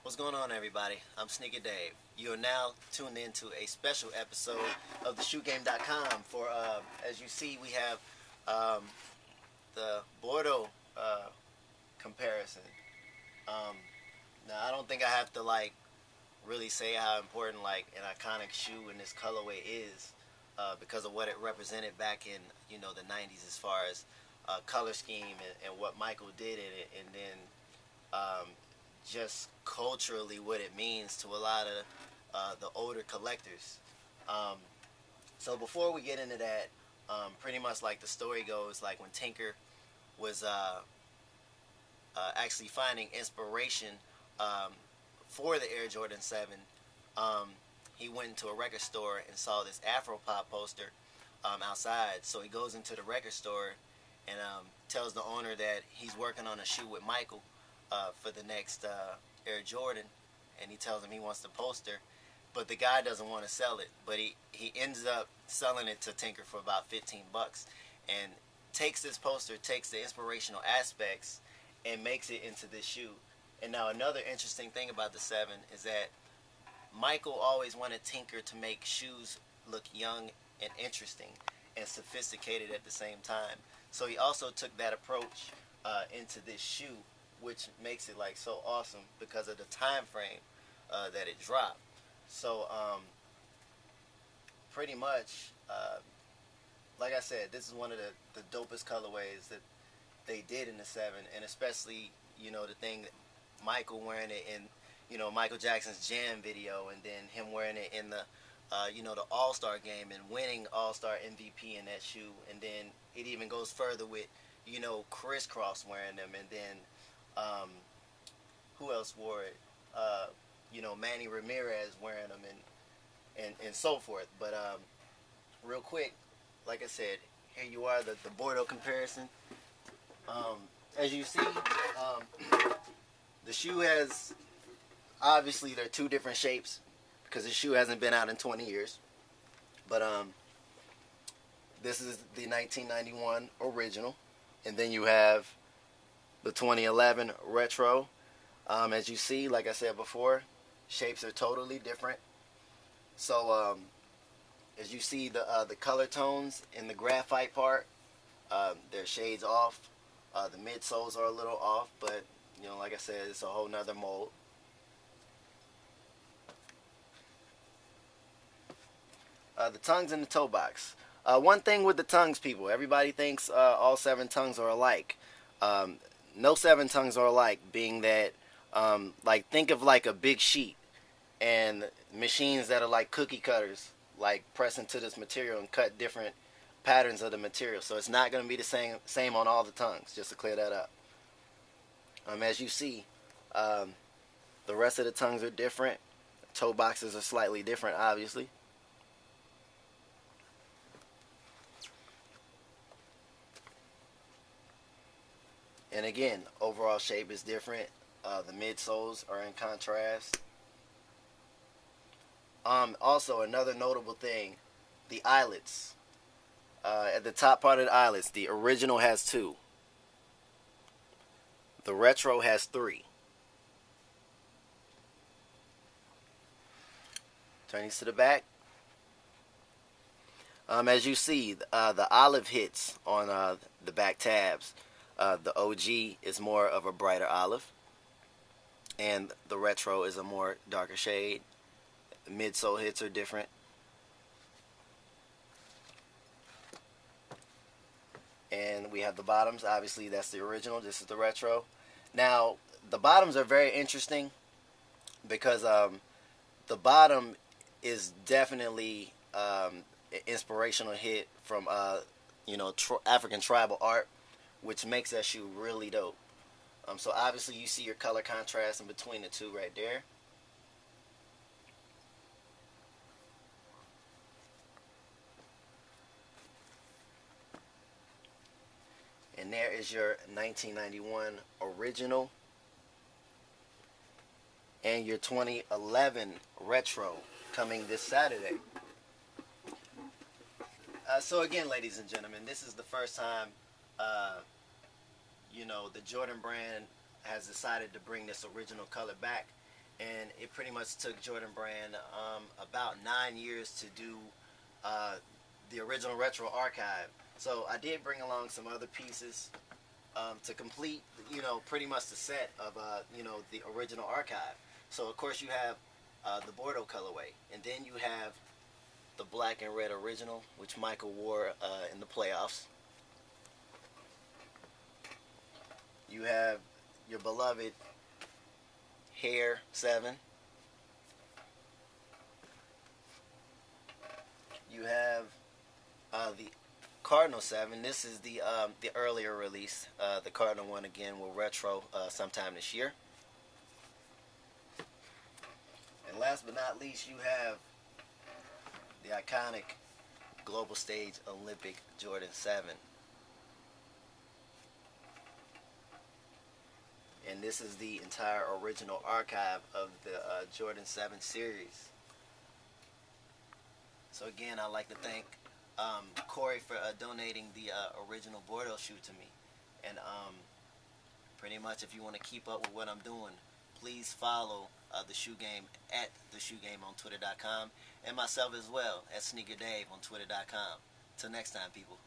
What's going on, everybody? I'm Sneaker Dave. You are now tuned into a special episode of the ShoeGame.com. As you see, we have the Bordeaux Comparison. Um, Now, I don't think I have to really say how important an iconic shoe in this colorway is because of what it represented back in the 90s as far as color scheme and what Michael did in it, and then just culturally what it means to a lot of the older collectors. So before we get into that, pretty much like the story goes, like when Tinker was actually finding inspiration for the Air Jordan 7, he went into a record store and saw this Afropop poster outside. So he goes into the record store and tells the owner that he's working on a shoe with Michael for the next Air Jordan, and he tells him he wants the poster, but the guy doesn't want to sell it. But he ends up selling it to Tinker for about 15 bucks, and takes this poster, takes the inspirational aspects, and makes it into this shoe. And now another interesting thing about the 7 is that Michael always wanted Tinker to make shoes look young and interesting and sophisticated at the same time. So he also took that approach into this shoe, which makes it so awesome because of the time frame that it dropped. So pretty much, like I said, this is one of the dopest colorways that they did in the 7, and especially the thing that Michael wearing it in Michael Jackson's Jam video, and then him wearing it in the the All-Star game and winning All-Star MVP in that shoe. And then it even goes further with Crisscross wearing them, and then who else wore it? Manny Ramirez wearing them, and so forth. But real quick, like I said, here you are, the Bordeaux Comparison. As you see, the shoe has, obviously they're two different shapes because the shoe hasn't been out in 20 years. But this is the 1991 original, and then you have the 2011 retro. As you see, like I said before, shapes are totally different. So as you see, the color tones in the graphite part, they're shades off. The midsoles are a little off, but like I said, it's a whole nother mold. The tongues in the toe box. One thing with the tongues, people, everybody thinks all 7 tongues are alike. No 7 tongues are alike, being that think of a big sheet and machines that are like cookie cutters, press into this material and cut different patterns of the material. So it's not going to be the same on all the tongues, just to clear that up. As you see, the rest of the tongues are different. Toe boxes are slightly different, obviously. And again, overall shape is different. The midsoles are in contrast. Also, another notable thing, the eyelets. At the top part of the eyelets, the original has 2. The retro has 3. Turn these to the back. As you see, the olive hits on the back tabs. The OG is more of a brighter olive, and the retro is a more darker shade. The midsole hits are different. And we have the bottoms. Obviously, that's the original. This is the retro. Now, the bottoms are very interesting because the bottom is definitely an inspirational hit from African tribal art, which makes that shoe really dope. So obviously you see your color contrast in between the two right there. And there is your 1991 original and your 2011 retro coming this Saturday. So again, ladies and gentlemen, this is the first time the Jordan brand has decided to bring this original color back. and it pretty much took Jordan Brand about 9 years to do uh, the original retro archive. So I did bring along some other pieces to complete, pretty much the set of, the original archive. So of course you have the Bordeaux colorway, and then you have the black and red original, which Michael wore in the playoffs. You have your beloved Hair 7. You have the Cardinal 7. This is the earlier release. The Cardinal one again will retro sometime this year. And last but not least, you have the iconic Global Stage Olympic Jordan 7. And this is the entire original archive of the Jordan 7 series. So again, I'd like to thank Corey for donating the original Bordeaux shoe to me. And pretty much if you want to keep up with what I'm doing, please follow the Shoe Game at the Shoe Game on Twitter.com, and myself as well at Sneaker Dave on Twitter.com. Till next time, people.